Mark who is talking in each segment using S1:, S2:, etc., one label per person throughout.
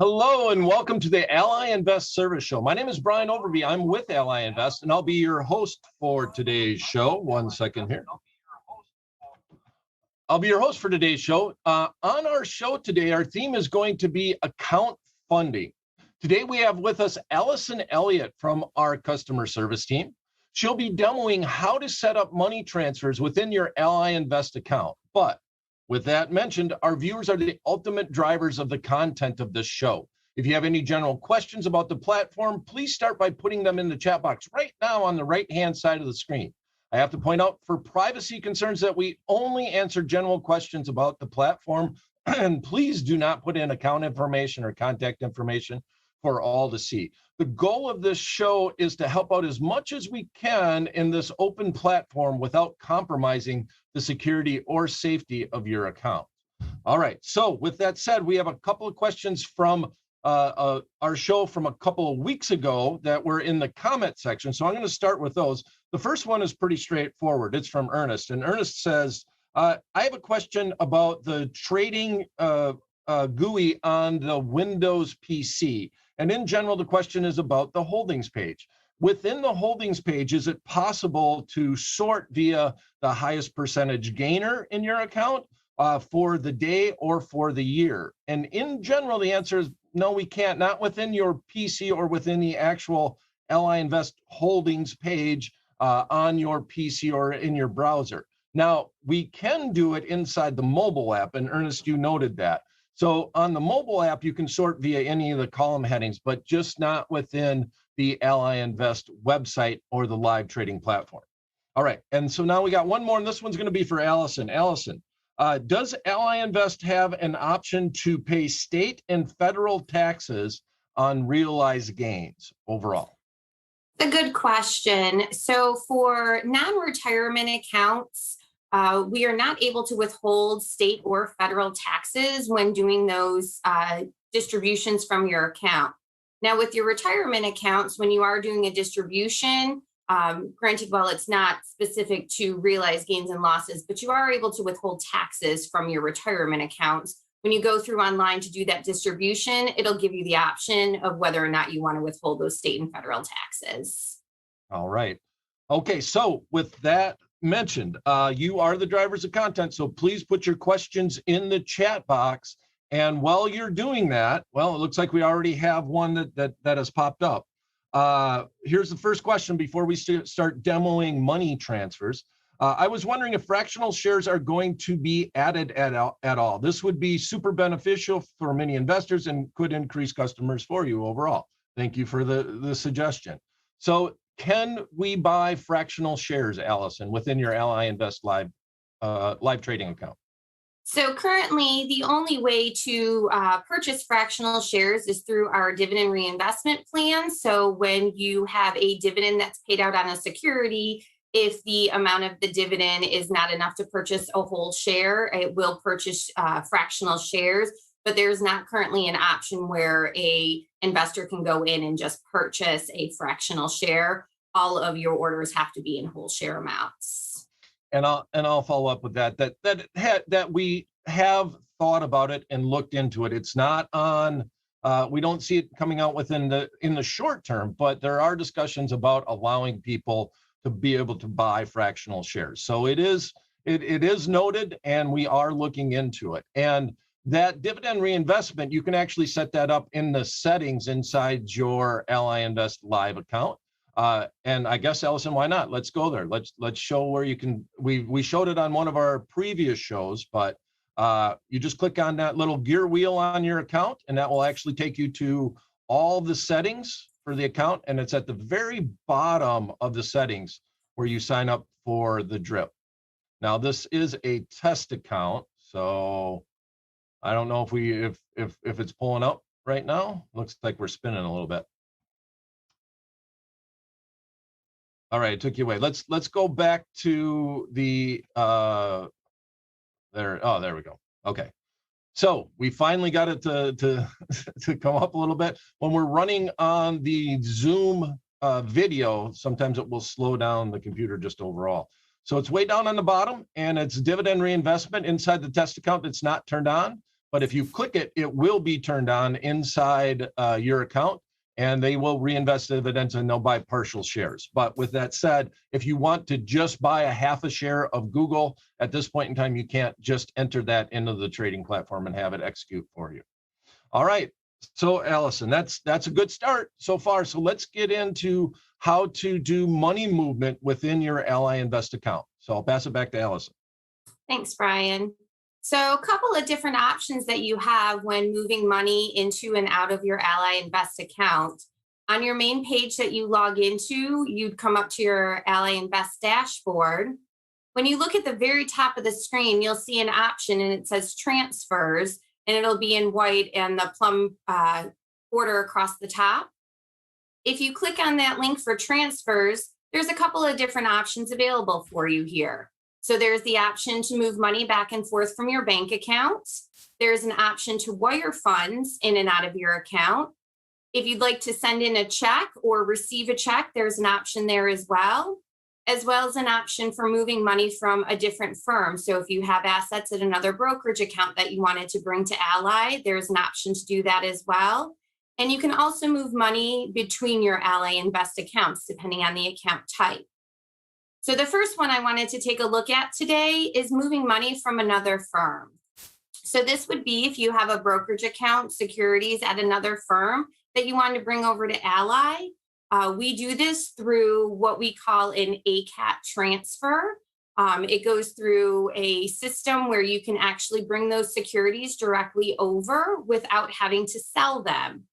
S1: Hello and welcome to the Ally Invest Service Show. My name is Brian Overby. I'm with Ally Invest and I'll be your host for today's show. One second here. I'll be your host for today's show. On our show today, our theme is going to be account funding. Today we have with us Allison Elliott from our customer service team. She'll be demoing how to set up money transfers within your Ally Invest account. But with that mentioned, our viewers are the ultimate drivers of the content of this show. If you have any general questions about the platform, please start by putting them in the chat box right now on the right-hand side of the screen. I have to point out for privacy concerns that we only answer general questions about the platform, and please do not put in account information or contact information for all to see. The goal of this show is to help out as much as we can in this open platform without compromising the security or safety of your account. All right, so with that said, we have a couple of questions from our show from a couple of weeks ago that were in the comment section. So I'm going to start with those. The first one is pretty straightforward. It's from Ernest, and Ernest says, I have a question about the trading GUI on the Windows PC. And in general, the question is about the holdings page. Within the holdings page, is it possible to sort via the highest percentage gainer in your account for the day or for the year? And in general, the answer is no, we can't, not within your PC or within the actual Ally Invest holdings page on your PC or in your browser. Now, we can do it inside the mobile app, and Ernest, you noted that. So on the mobile app, you can sort via any of the column headings, but just not within the Ally Invest website or the live trading platform. All right, and so now we got one more, and this one's going to be for Allison. Allison, does Ally Invest have an option to pay state and federal taxes on realized gains overall?
S2: A good question. So for non-retirement accounts, we are not able to withhold state or federal taxes when doing those distributions from your account. Now, with your retirement accounts, when you are doing a distribution, granted, while it's not specific to realized gains and losses, but you are able to withhold taxes from your retirement accounts. When you go through online to do that distribution, it'll give you the option of whether or not you want to withhold those state and federal taxes.
S1: All right. Okay, so with that mentioned, you are the drivers of content, so please put your questions in the chat box. And while you're doing that, well, it looks like we already have one that has popped up. Here's the first question before we start demoing money transfers. I was wondering if fractional shares are going to be added at all. This would be super beneficial for many investors and could increase customers for you overall. Thank you for the suggestion. So can we buy fractional shares, Allison, within your Ally Invest live trading account?
S2: So currently, the only way to purchase fractional shares is through our dividend reinvestment plan. So when you have a dividend that's paid out on a security, if the amount of the dividend is not enough to purchase a whole share, it will purchase fractional shares. But there's not currently an option where an investor can go in and just purchase a fractional share. All of your orders have to be in whole share amounts.
S1: And I'll follow up with that we have thought about it and looked into it. It's not on. We don't see it coming out in the short term, but there are discussions about allowing people to be able to buy fractional shares. So it is noted, and we are looking into it. And that dividend reinvestment, you can actually set that up in the settings inside your Ally Invest Live account. And I guess, Allison, why not? Let's go there. Let's show where you can. We showed it on one of our previous shows, but you just click on that little gear wheel on your account, and that will actually take you to all the settings for the account. And it's at the very bottom of the settings where you sign up for the drip. Now, this is a test account, so I don't know if it's pulling up right now. Looks like we're spinning a little bit. All right, it took you away. Let's go back to the there. Oh, there we go. Okay, so we finally got it to come up a little bit. When we're running on the Zoom video, sometimes it will slow down the computer just overall. So it's way down on the bottom, and it's dividend reinvestment inside the test account that's not turned on. But if you click it, it will be turned on inside your account, and they will reinvest dividends and they'll buy partial shares. But with that said, if you want to just buy a half a share of Google at this point in time, you can't just enter that into the trading platform and have it execute for you. All right. So Allison, that's a good start so far. So let's get into how to do money movement within your Ally Invest account. So I'll pass it back to Allison.
S2: Thanks, Brian. So a couple of different options that you have when moving money into and out of your Ally Invest account. On your main page that you log into, you'd come up to your Ally Invest dashboard. When you look at the very top of the screen, you'll see an option and it says transfers, and it'll be in white and the plum border across the top. If you click on that link for transfers, there's a couple of different options available for you here. So there's the option to move money back and forth from your bank account. There's an option to wire funds in and out of your account. If you'd like to send in a check or receive a check, there's an option there as well as an option for moving money from a different firm. So if you have assets at another brokerage account that you wanted to bring to Ally, there's an option to do that as well. And you can also move money between your Ally Invest accounts, depending on the account type. So the first one I wanted to take a look at today is moving money from another firm. So this would be if you have a brokerage account, securities at another firm that you want to bring over to Ally. We do this through what we call an ACAT transfer. It goes through a system where you can actually bring those securities directly over without having to sell them.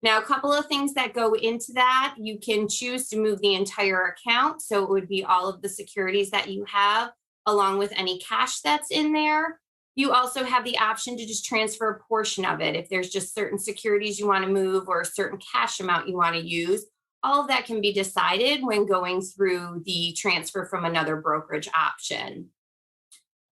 S2: Now, a couple of things that go into that, you can choose to move the entire account. So it would be all of the securities that you have, along with any cash that's in there. You also have the option to just transfer a portion of it. If there's just certain securities you want to move or a certain cash amount you want to use, all of that can be decided when going through the transfer from another brokerage option.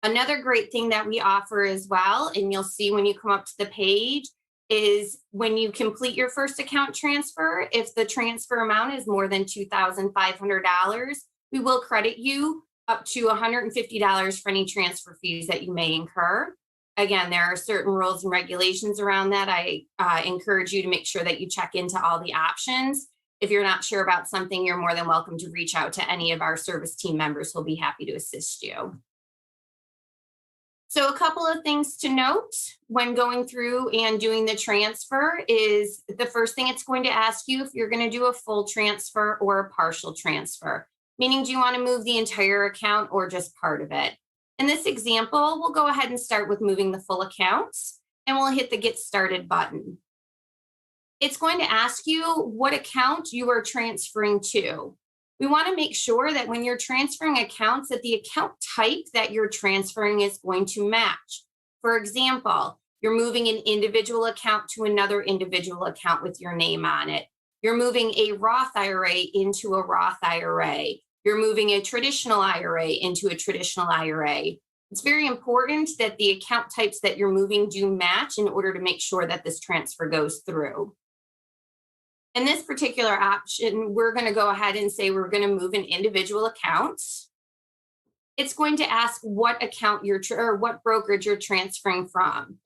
S2: Another great thing that we offer as well, and you'll see when you come up to the page, is when you complete your first account transfer, if the transfer amount is more than $2,500, we will credit you up to $150 for any transfer fees that you may incur. Again, there are certain rules and regulations around that. I encourage you to make sure that you check into all the options. If you're not sure about something, you're more than welcome to reach out to any of our service team members who'll be happy to assist you. So a couple of things to note when going through and doing the transfer is the first thing it's going to ask you if you're going to do a full transfer or a partial transfer, meaning do you want to move the entire account or just part of it? In this example, we'll go ahead and start with moving the full account, and we'll hit the Get Started button. It's going to ask you what account you are transferring to. We want to make sure that when you're transferring accounts, that the account type that you're transferring is going to match. For example, you're moving an individual account to another individual account with your name on it. You're moving a Roth IRA into a Roth IRA. You're moving a traditional IRA into a traditional IRA. It's very important that the account types that you're moving do match in order to make sure that this transfer goes through. In this particular option, we're going to go ahead and say we're going to move an individual account. It's going to ask what account or what brokerage you're transferring from.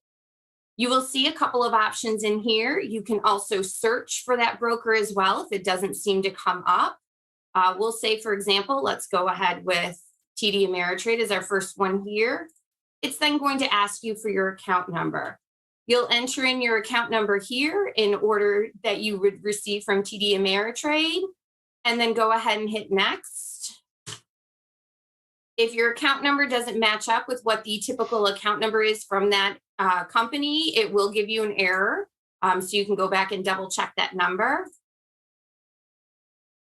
S2: You will see a couple of options in here. You can also search for that broker as well if it doesn't seem to come up. We'll say, for example, let's go ahead with TD Ameritrade as our first one here. It's then going to ask you for your account number. You'll enter in your account number here in order that you would receive from TD Ameritrade, and then go ahead and hit next. If your account number doesn't match up with what the typical account number is from that company, it will give you an error. So you can go back and double check that number.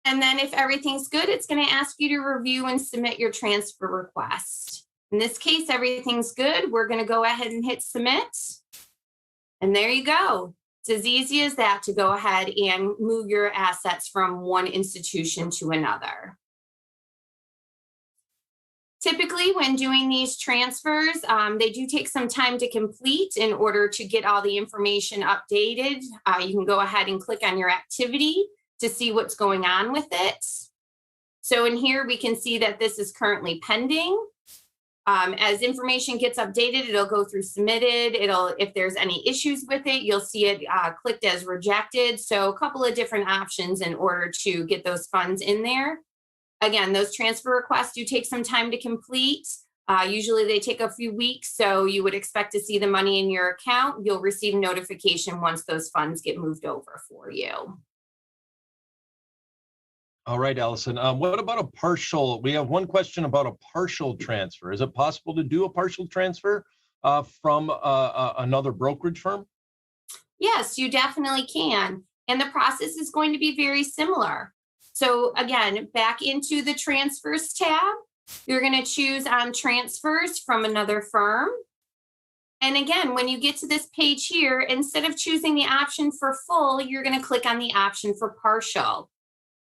S2: And then if everything's good, it's going to ask you to review and submit your transfer request. In this case, everything's good. We're going to go ahead and hit submit. And there you go. It's as easy as that to go ahead and move your assets from one institution to another. Typically, when doing these transfers, they do take some time to complete in order to get all the information updated. You can go ahead and click on your activity to see what's going on with it. So in here, we can see that this is currently pending. As information gets updated, it'll go through submitted. If there's any issues with it, you'll see it clicked as rejected. So a couple of different options in order to get those funds in there. Again, those transfer requests do take some time to complete. Usually they take a few weeks, so you would expect to see the money in your account. You'll receive notification once those funds get moved over for you.
S1: All right, Allison. What about a partial? We have one question about a partial transfer. Is it possible to do a partial transfer from another brokerage firm?
S2: Yes, you definitely can. And the process is going to be very similar. So again, back into the transfers tab, you're going to choose on transfers from another firm. And again, when you get to this page here, instead of choosing the option for full, you're going to click on the option for partial.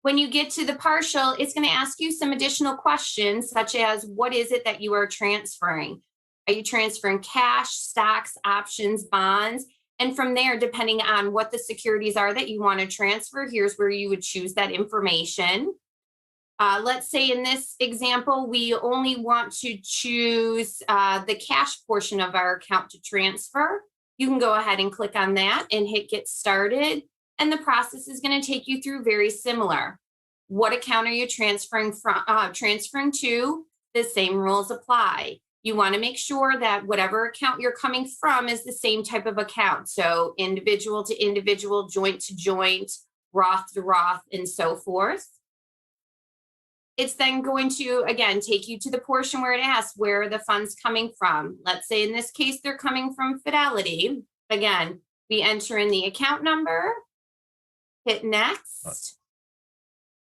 S2: When you get to the partial, it's going to ask you some additional questions, such as what is it that you are transferring? Are you transferring cash, stocks, options, bonds? And from there, depending on what the securities are that you want to transfer, here's where you would choose that information. Let's say in this example, we only want to choose the cash portion of our account to transfer. You can go ahead and click on that and hit get started. And the process is going to take you through very similar. What account are you transferring to? The same rules apply. You want to make sure that whatever account you're coming from is the same type of account. So individual to individual, joint to joint, Roth to Roth, and so forth. It's then going to, again, take you to the portion where it asks, where are the funds coming from? Let's say in this case, they're coming from Fidelity. Again, we enter in the account number, hit next.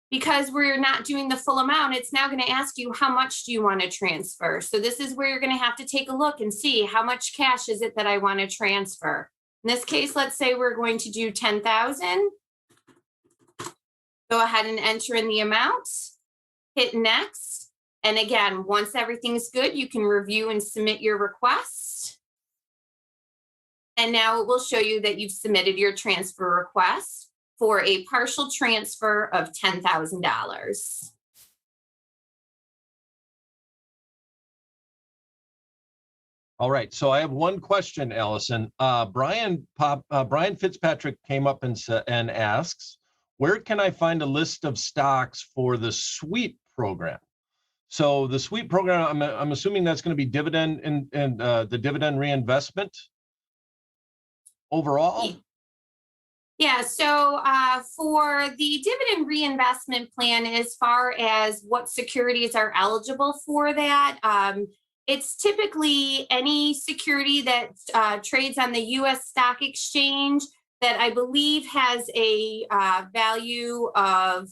S2: Because we're not doing the full amount, it's now going to ask you how much do you want to transfer. So this is where you're going to have to take a look and see how much cash is it that I want to transfer. In this case, let's say we're going to do 10,000. Go ahead and enter in the amount, hit next. And again, once everything's good, you can review and submit your request. And now it will show you that you've submitted your transfer request for a partial transfer of $10,000.
S1: All right, so I have one question, Allison. Brian Fitzpatrick came up and asks, where can I find a list of stocks for the sweep program? So the sweep program, I'm assuming that's going to be dividend and the dividend reinvestment overall?
S2: Yeah, so for the dividend reinvestment plan, as far as what securities are eligible for that, it's typically any security that trades on the U.S. stock exchange that I believe has a value of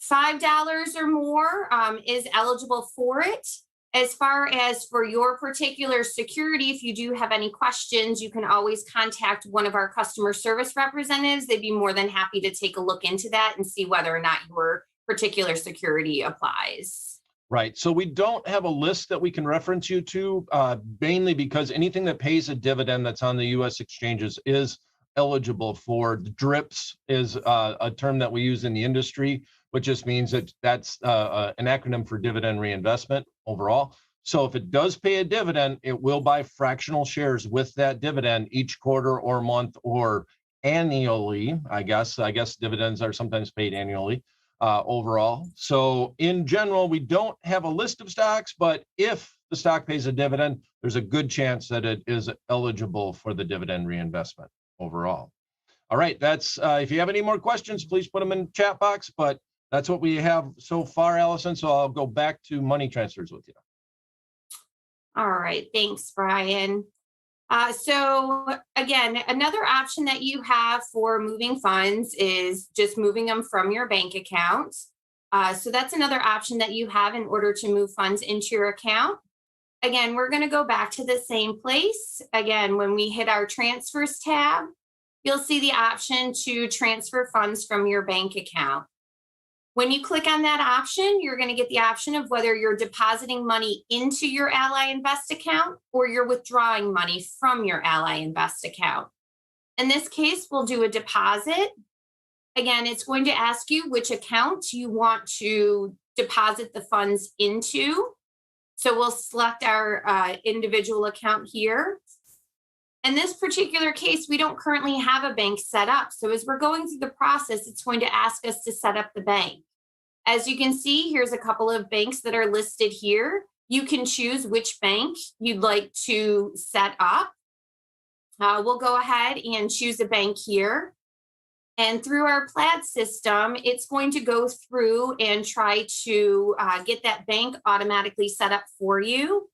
S2: $5 or more is eligible for it. As far as for your particular security, if you do have any questions, you can always contact one of our customer service representatives. They'd be more than happy to take a look into that and see whether or not your particular security applies.
S1: Right. So we don't have a list that we can reference you to, mainly because anything that pays a dividend that's on the U.S. exchanges is eligible for. DRIPS is a term that we use in the industry, which just means that that's an acronym for dividend reinvestment overall. So if it does pay a dividend, it will buy fractional shares with that dividend each quarter or month or annually. I guess dividends are sometimes paid annually overall. So in general, we don't have a list of stocks, but if the stock pays a dividend, there's a good chance that it is eligible for the dividend reinvestment overall. All right, that's if you have any more questions, please put them in the chat box, but that's what we have so far, Allison. So I'll go back to money transfers with you.
S2: All right, thanks, Brian. So again, another option that you have for moving funds is just moving them from your bank account. So that's another option that you have in order to move funds into your account. Again, we're going to go back to the same place. Again, when we hit our transfers tab, you'll see the option to transfer funds from your bank account. When you click on that option, you're going to get the option of whether you're depositing money into your Ally Invest account or you're withdrawing money from your Ally Invest account. In this case, we'll do a deposit. Again, it's going to ask you which account you want to deposit the funds into. So we'll select our individual account here. In this particular case, we don't currently have a bank set up. So as we're going through the process, it's going to ask us to set up the bank. As you can see, here's a couple of banks that are listed here. You can choose which bank you'd like to set up. We'll go ahead and choose a bank here. And through our Plaid system, it's going to go through and try to get that bank automatically set up for you.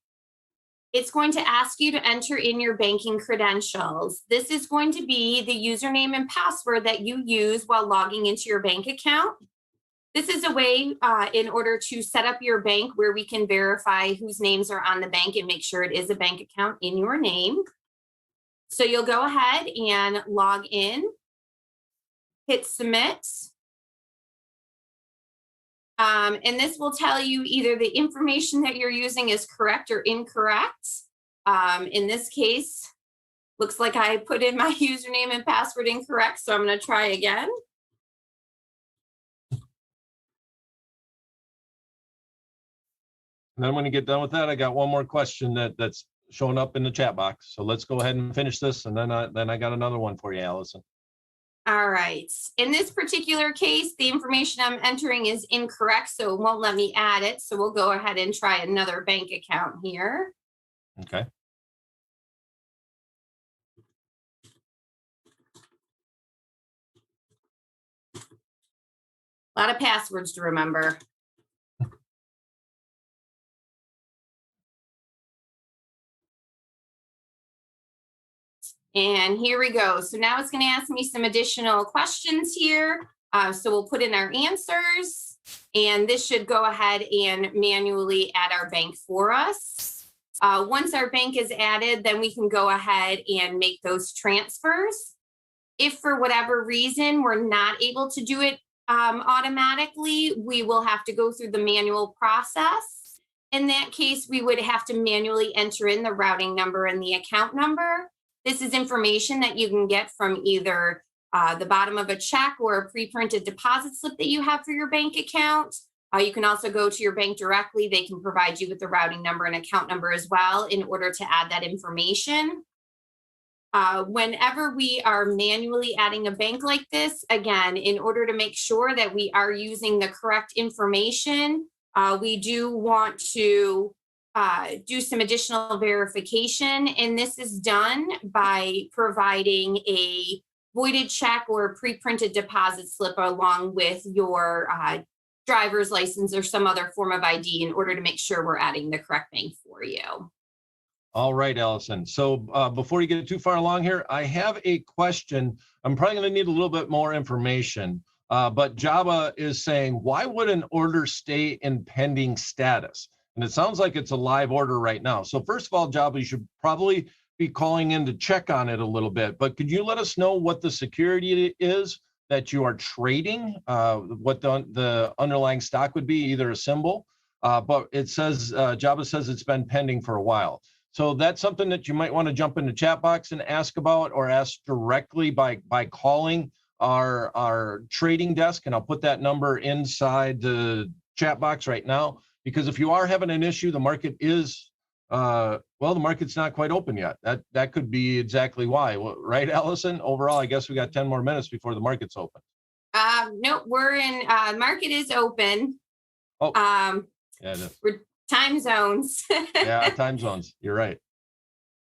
S2: It's going to ask you to enter in your banking credentials. This is going to be the username and password that you use while logging into your bank account. This is a way in order to set up your bank where we can verify whose names are on the bank and make sure it is a bank account in your name. So you'll go ahead and log in, hit submit. And this will tell you either the information that you're using is correct or incorrect. In this case, looks like I put in my username and password incorrect, so I'm going to try again.
S1: And then when you get done with that, I got one more question that's showing up in the chat box. So let's go ahead and finish this, and then I got another one for you, Allison.
S2: All right. In this particular case, the information I'm entering is incorrect, so it won't let me add it. So we'll go ahead and try another bank account here.
S1: Okay.
S2: A lot of passwords to remember. And here we go. So now it's going to ask me some additional questions here. So we'll put in our answers, and this should go ahead and manually add our bank for us. Once our bank is added, then we can go ahead and make those transfers. If for whatever reason we're not able to do it automatically, we will have to go through the manual process. In that case, we would have to manually enter in the routing number and the account number. This is information that you can get from either the bottom of a check or a pre-printed deposit slip that you have for your bank account. You can also go to your bank directly. They can provide you with the routing number and account number as well in order to add that information. Whenever we are manually adding a bank like this, again, in order to make sure that we are using the correct information, we do want to do some additional verification, and this is done by providing a voided check or pre-printed deposit slip along with your driver's license or some other form of ID in order to make sure we're adding the correct bank for you.
S1: All right, Allison. So before you get too far along here, I have a question. I'm probably going to need a little bit more information, but Java is saying, why would an order stay in pending status? And it sounds like it's a live order right now. So first of all, Java, you should probably be calling in to check on it a little bit, but could you let us know what the security is that you are trading, what the underlying stock would be, either a symbol, but it says, Java says it's been pending for a while. So that's something that you might want to jump in the chat box and ask about, or ask directly by calling our trading desk, and I'll put that number inside the chat box right now. Because if you are having an issue, the market is, well, the market's not quite open yet. That could be exactly why, right, Allison? Overall, I guess we got 10 more minutes before the market's open.
S2: Nope, we're in, market is open.
S1: Oh, yeah, it is.
S2: We're time zones.
S1: Yeah, time zones, you're right.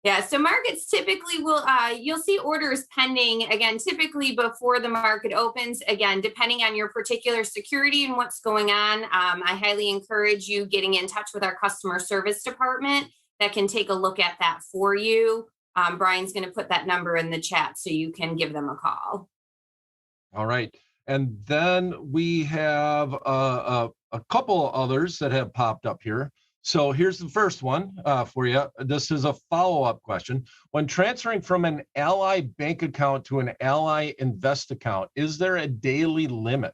S2: Yeah, so markets typically will, you'll see orders pending, again, typically before the market opens, again, depending on your particular security and what's going on. I highly encourage you getting in touch with our customer service department that can take a look at that for you. Brian's going to put that number in the chat so you can give them a call.
S1: All right. And then we have a couple others that have popped up here. So here's the first one for you. This is a follow-up question. When transferring from an Ally bank account to an Ally Invest account, is there a daily limit?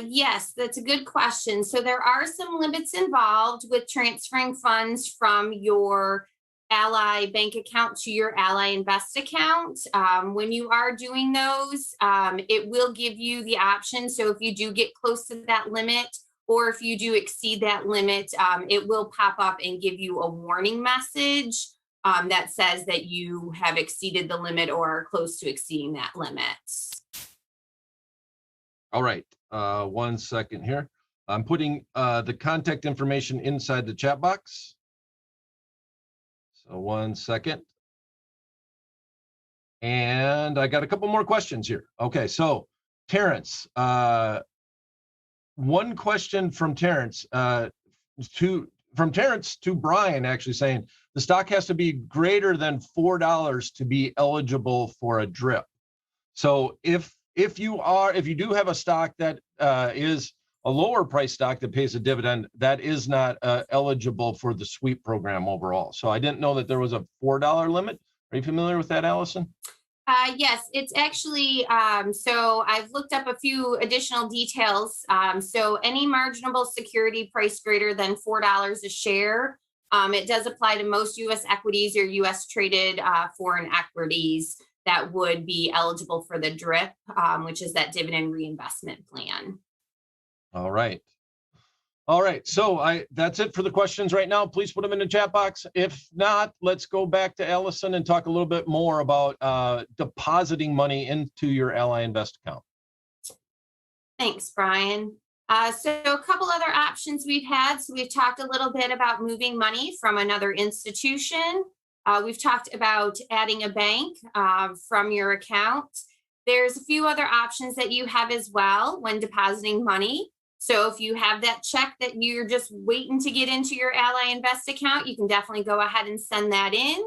S2: Yes, that's a good question. So there are some limits involved with transferring funds from your Ally bank account to your Ally Invest account. When you are doing those, it will give you the option. So if you do get close to that limit, or if you do exceed that limit, it will pop up and give you a warning message that says that you have exceeded the limit or are close to exceeding that limit.
S1: All right, 1 second here. I'm putting the contact information inside the chat box. So 1 second. And I got a couple more questions here. Okay, so Terrence, one question from Terrence to Brian, actually saying the stock has to be greater than $4 to be eligible for a DRIP. So if you do have a stock that is a lower price stock that pays a dividend, that is not eligible for the sweep program overall. So I didn't know that there was a $4 limit. Are you familiar with that, Allison?
S2: Yes, it's actually, so I've looked up a few additional details. So any marginable security price greater than $4 a share, it does apply to most U.S. equities or U.S. traded foreign equities that would be eligible for the DRIP, which is that dividend reinvestment plan.
S1: All right. All right. So that's it for the questions right now. Please put them in the chat box. If not, let's go back to Allison and talk a little bit more about depositing money into your Ally Invest account.
S2: Thanks, Brian. So a couple other options we've had. So we've talked a little bit about moving money from another institution. We've talked about adding a bank from your account. There's a few other options that you have as well when depositing money. So if you have that check that you're just waiting to get into your Ally Invest account, you can definitely go ahead and send that in.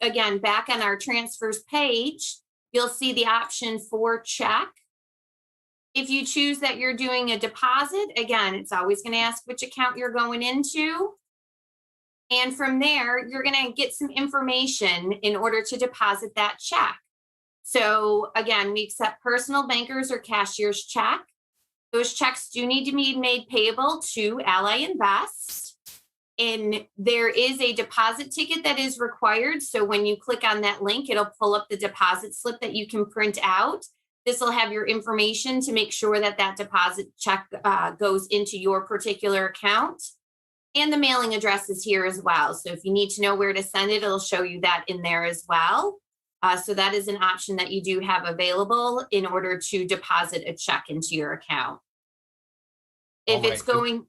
S2: Again, back on our transfers page, you'll see the option for check. If you choose that you're doing a deposit, again, it's always going to ask which account you're going into. And from there, you're going to get some information in order to deposit that check. So again, we accept personal bankers or cashier's check. Those checks do need to be made payable to Ally Invest. And there is a deposit ticket that is required. So when you click on that link, it'll pull up the deposit slip that you can print out. This will have your information to make sure that that deposit check goes into your particular account. And the mailing address is here as well. So if you need to know where to send it, it'll show you that in there as well. So that is an option that you do have available in order to deposit a check into your account. If it's going...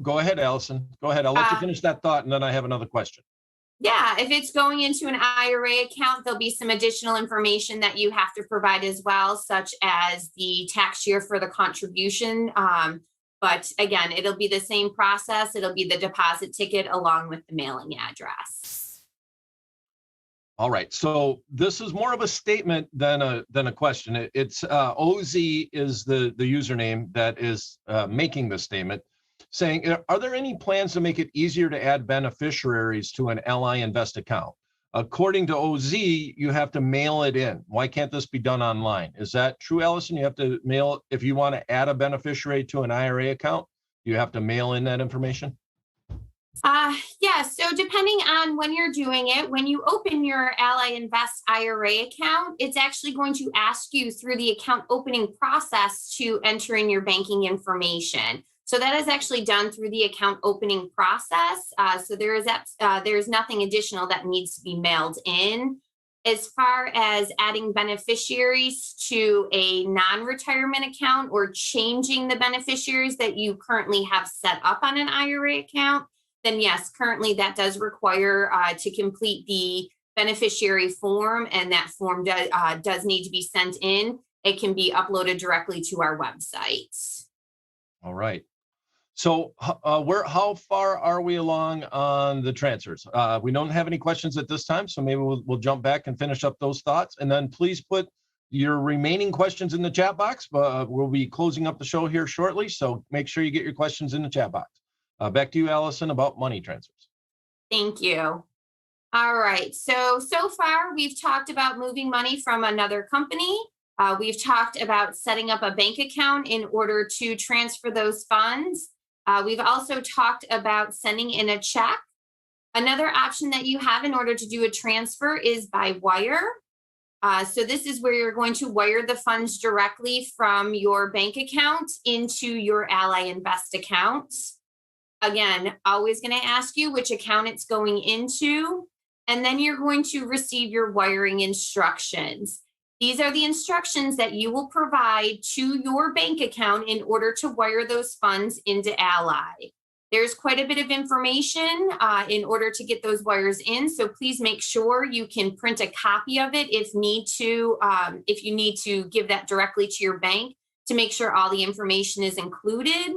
S1: Go ahead, Allison. Go ahead. I'll let you finish that thought, and then I have another question.
S2: Yeah, if it's going into an IRA account, there'll be some additional information that you have to provide as well, such as the tax year for the contribution. But again, it'll be the same process. It'll be the deposit ticket along with the mailing address.
S1: All right. So this is more of a statement than a question. It's OZ is the username that is making the statement, saying, are there any plans to make it easier to add beneficiaries to an Ally Invest account? According to OZ, you have to mail it in. Why can't this be done online? Is that true, Allison? You have to mail, if you want to add a beneficiary to an IRA account, you have to mail in that information?
S2: Yeah, so depending on when you're doing it, when you open your Ally Invest IRA account, it's actually going to ask you through the account opening process to enter in your banking information. So that is actually done through the account opening process. So there's nothing additional that needs to be mailed in. As far as adding beneficiaries to a non-retirement account or changing the beneficiaries that you currently have set up on an IRA account, then yes, currently that does require to complete the beneficiary form, and that form does need to be sent in. It can be uploaded directly to our website.
S1: All right. So how far are we along on the transfers? We don't have any questions at this time, so maybe we'll jump back and finish up those thoughts. And then please put your remaining questions in the chat box. We'll be closing up the show here shortly, so make sure you get your questions in the chat box. Back to you, Allison, about money transfers.
S2: Thank you. All right. So far, we've talked about moving money from another company. We've talked about setting up a bank account in order to transfer those funds. We've also talked about sending in a check. Another option that you have in order to do a transfer is by wire. So this is where you're going to wire the funds directly from your bank account into your Ally Invest account. Again, always going to ask you which account it's going into, and then you're going to receive your wiring instructions. These are the instructions that you will provide to your bank account in order to wire those funds into Ally. There's quite a bit of information in order to get those wires in, so please make sure you can print a copy of it if you need to give that directly to your bank to make sure all the information is included.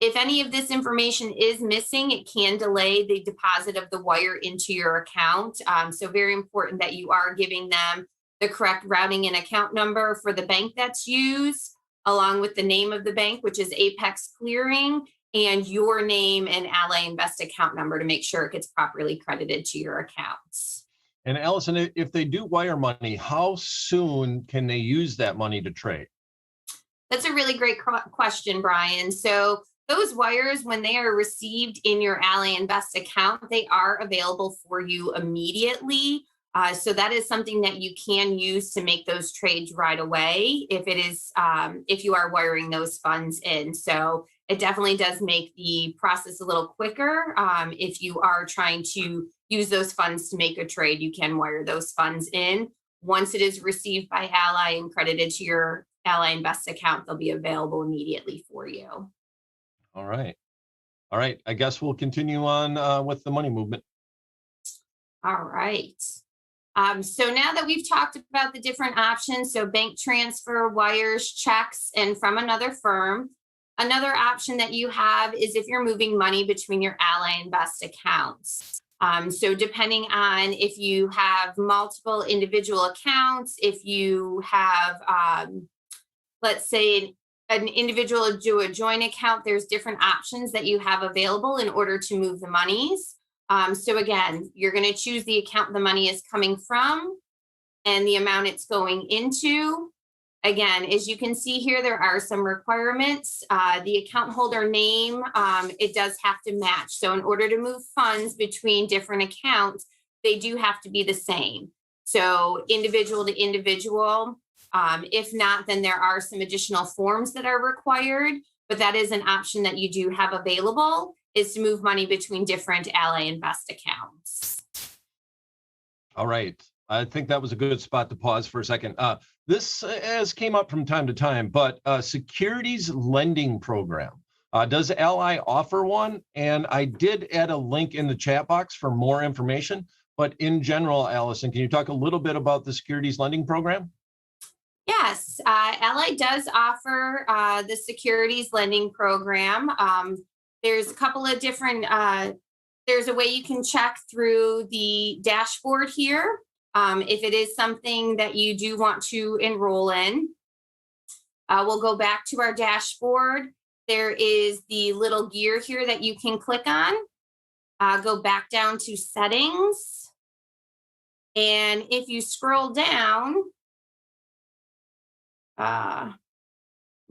S2: If any of this information is missing, it can delay the deposit of the wire into your account. So very important that you are giving them the correct routing and account number for the bank that's used, along with the name of the bank, which is Apex Clearing, and your name and Ally Invest account number to make sure it gets properly credited to your accounts.
S1: And Allison, if they do wire money, how soon can they use that money to trade?
S2: That's a really great question, Brian. So those wires, when they are received in your Ally Invest account, they are available for you immediately. So that is something that you can use to make those trades right away if you are wiring those funds in. So it definitely does make the process a little quicker. If you are trying to use those funds to make a trade, you can wire those funds in. Once it is received by Ally and credited to your Ally Invest account, they'll be available immediately for you.
S1: All right. All right. I guess we'll continue on with the money movement.
S2: All right. So now that we've talked about the different options, so bank transfer, wires, checks, and from another firm, another option that you have is if you're moving money between your Ally Invest accounts. So depending on if you have multiple individual accounts, if you have, let's say, an individual do a joint account, there's different options that you have available in order to move the monies. So again, you're going to choose the account the money is coming from and the amount it's going into. Again, as you can see here, there are some requirements. The account holder name, it does have to match. So in order to move funds between different accounts, they do have to be the same. So individual to individual. If not, then there are some additional forms that are required, but that is an option that you do have available, is to move money between different Ally Invest accounts.
S1: All right. I think that was a good spot to pause for a second. This has came up from time to time, but Securities Lending program. Does Ally offer one? And I did add a link in the chat box for more information, but in general, Allison, can you talk a little bit about the Securities Lending program?
S2: Yes, Ally does offer the Securities Lending program. There's a couple of different, there's a way you can check through the dashboard here if it is something that you do want to enroll in. We'll go back to our dashboard. There is the little gear here that you can click on. Go back down to settings. And if you scroll down,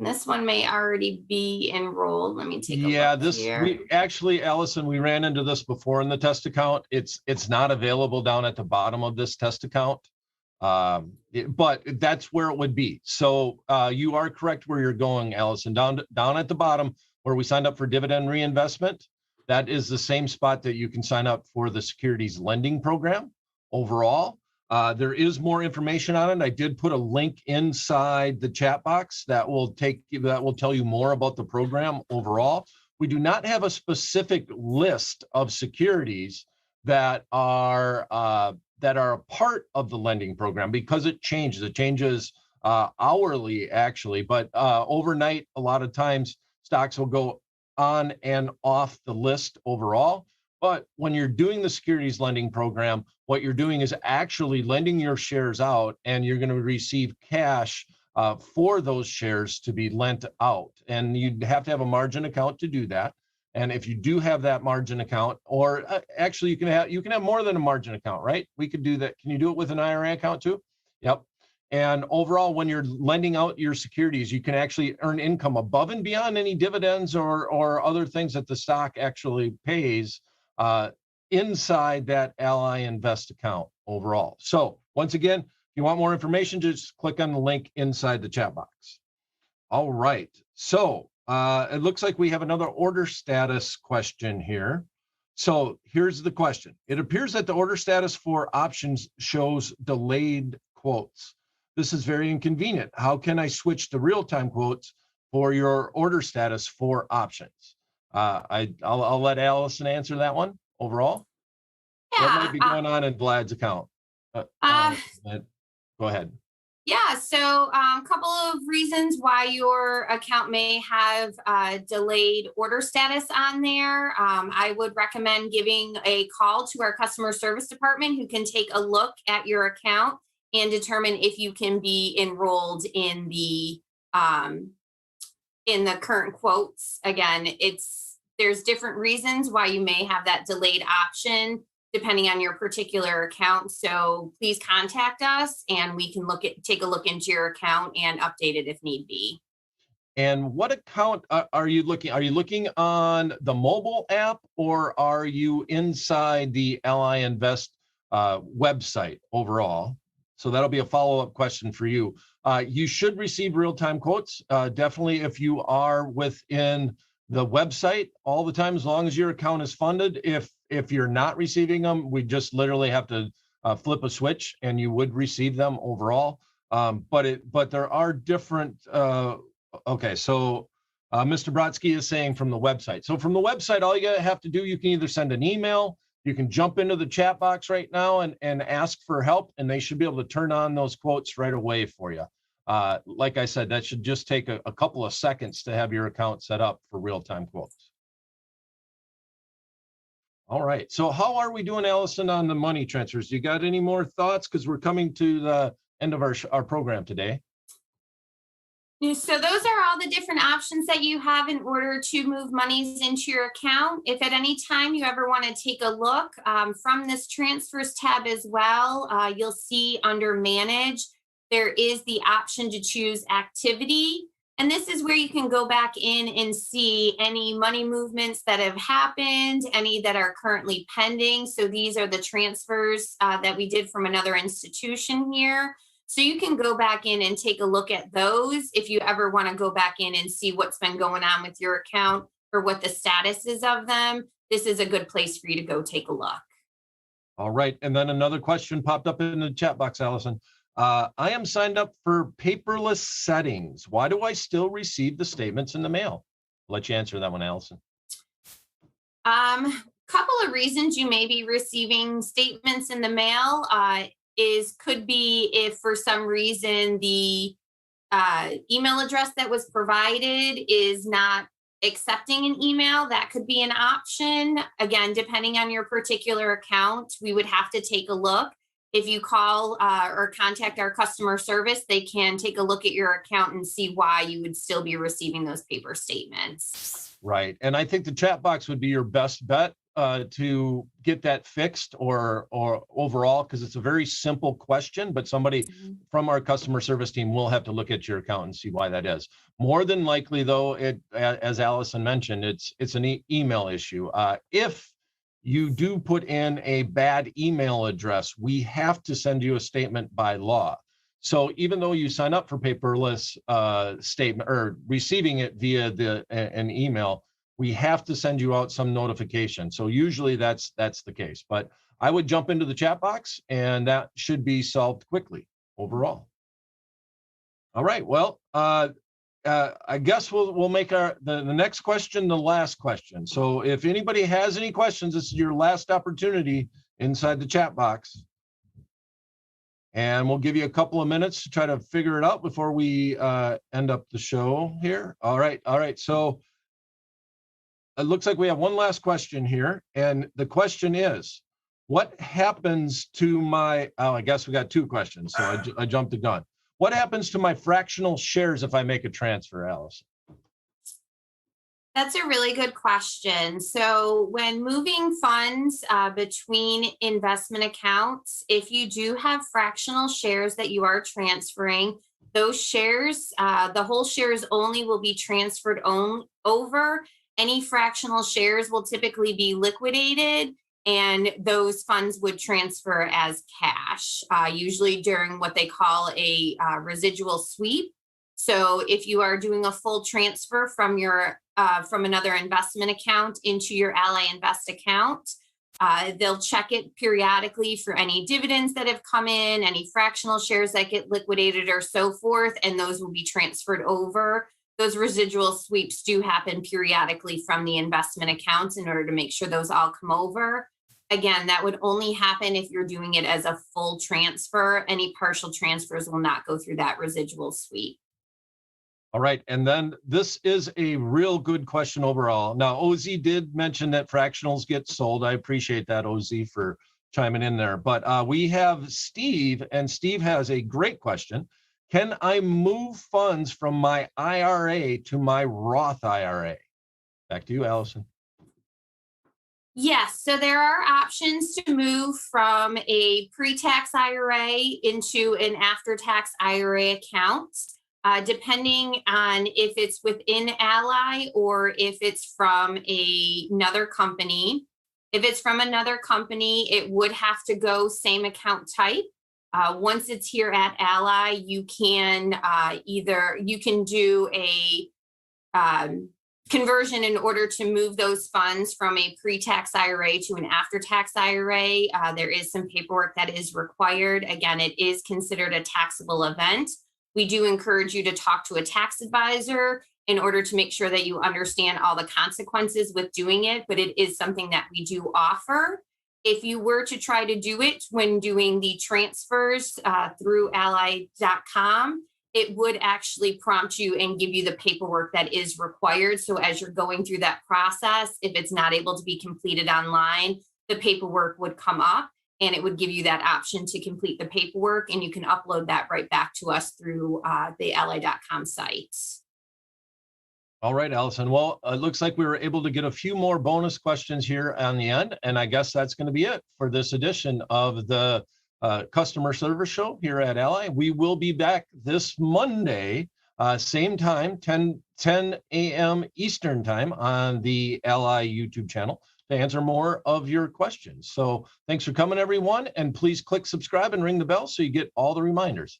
S2: this one may already be enrolled. Let me take a look here.
S1: Allison, we ran into this before in the test account. It's not available down at the bottom of this test account, but that's where it would be. So you are correct where you're going, Allison. Down at the bottom where we signed up for dividend reinvestment, that is the same spot that you can sign up for the Securities Lending program overall. There is more information on it. I did put a link inside the chat box that will tell you more about the program overall. We do not have a specific list of securities that are a part of the lending program because it changes. It changes hourly, actually, but overnight, a lot of times stocks will go on and off the list overall. But when you're doing the securities lending program, what you're doing is actually lending your shares out, and you're going to receive cash for those shares to be lent out. And you'd have to have a margin account to do that. And if you do have that margin account, or actually you can have more than a margin account, right? We could do that. Can you do it with an IRA account too? Yep. And overall, when you're lending out your securities, you can actually earn income above and beyond any dividends or other things that the stock actually pays inside that Ally Invest account overall. So once again, if you want more information, just click on the link inside the chat box. All right. So it looks like we have another order status question here. So here's the question. It appears that the order status for options shows delayed quotes. This is very inconvenient. How can I switch to real-time quotes for your order status for options? I'll let Allison answer that one overall.
S2: Yeah.
S1: What might be going on in Vlad's account? Go ahead.
S2: Yeah, so a couple of reasons why your account may have delayed order status on there. I would recommend giving a call to our customer service department who can take a look at your account and determine if you can be enrolled in the current quotes. Again, there's different reasons why you may have that delayed option depending on your particular account. So please contact us and we can take a look into your account and update it if need be.
S1: And what account are you looking? Are you looking on the mobile app or are you inside the Ally Invest website overall? So that'll be a follow-up question for you. You should receive real-time quotes. Definitely if you are within the website all the time, as long as your account is funded. If you're not receiving them, we just literally have to flip a switch and you would receive them overall. But there are different, okay, so Mr. Brodsky is saying from the website. So from the website, all you have to do, you can either send an email, you can jump into the chat box right now and ask for help, and they should be able to turn on those quotes right away for you. Like I said, that should just take a couple of seconds to have your account set up for real-time quotes. All right, so how are we doing, Allison, on the money transfers? You got any more thoughts? Because we're coming to the end of our program today.
S2: So those are all the different options that you have in order to move monies into your account. If at any time you ever want to take a look from this transfers tab as well, you'll see under manage, there is the option to choose activity. And this is where you can go back in and see any money movements that have happened, any that are currently pending. So these are the transfers that we did from another institution here. So you can go back in and take a look at those if you ever want to go back in and see what's been going on with your account or what the status is of them. This is a good place for you to go take a look.
S1: All right. And then another question popped up in the chat box, Allison. I am signed up for paperless settings. Why do I still receive the statements in the mail? I'll let you answer that one, Allison.
S2: Couple of reasons you may be receiving statements in the mail could be if for some reason the email address that was provided is not accepting an email. That could be an option. Again, depending on your particular account, we would have to take a look. If you call or contact our customer service, they can take a look at your account and see why you would still be receiving those paper statements.
S1: Right. And I think the chat box would be your best bet to get that fixed or overall, because it's a very simple question, but somebody from our customer service team will have to look at your account and see why that is. More than likely, though, as Allison mentioned, it's an email issue. If you do put in a bad email address, we have to send you a statement by law. So even though you sign up for paperless statement or receiving it via an email, we have to send you out some notification. So usually that's the case. But I would jump into the chat box, and that should be solved quickly overall. All right. Well, I guess we'll make the next question the last question. So if anybody has any questions, this is your last opportunity inside the chat box. And we'll give you a couple of minutes to try to figure it out before we end up the show here. All right. So it looks like we have one last question here. And the question is, what happens to my, I guess we got two questions. So I jumped the gun. What happens to my fractional shares if I make a transfer, Allison?
S2: That's a really good question. So when moving funds between investment accounts, if you do have fractional shares that you are transferring, those shares, the whole shares only will be transferred over. Any fractional shares will typically be liquidated and those funds would transfer as cash, usually during what they call a residual sweep. So if you are doing a full transfer from your from another investment account into your Ally Invest account, they'll check it periodically for any dividends that have come in, any fractional shares that get liquidated or so forth, and those will be transferred over. Those residual sweeps do happen periodically from the investment accounts in order to make sure those all come over. Again, that would only happen if you're doing it as a full transfer. Any partial transfers will not go through that residual sweep.
S1: All right, and then this is a real good question overall. Now, OZ did mention that fractionals get sold. I appreciate that, OZ, for chiming in there. But we have Steve, and Steve has a great question. Can I move funds from my IRA to my Roth IRA? Back to you, Allison.
S2: Yes, so there are options to move from a pre-tax IRA into an after-tax IRA account. Depending on if it's within Ally or if it's from another company. If it's from another company, it would have to go same account type. Once it's here at Ally, you can you can do a conversion in order to move those funds from a pre-tax IRA to an after-tax IRA. There is some paperwork that is required. Again, it is considered a taxable event. We do encourage you to talk to a tax advisor in order to make sure that you understand all the consequences with doing it, but it is something that we do offer. If you were to try to do it when doing the transfers through ally.com, it would actually prompt you and give you the paperwork that is required. So as you're going through that process, if it's not able to be completed online, the paperwork would come up. And it would give you that option to complete the paperwork, and you can upload that right back to us through the ally.com site.
S1: All right, Allison. Well, it looks like we were able to get a few more bonus questions here on the end, and I guess that's going to be it for this edition of the Customer Service Show here at Ally. We will be back this Monday, same time, 10 a.m. Eastern time on the Ally YouTube channel, to answer more of your questions. So thanks for coming, everyone, and please click subscribe and ring the bell so you get all the reminders.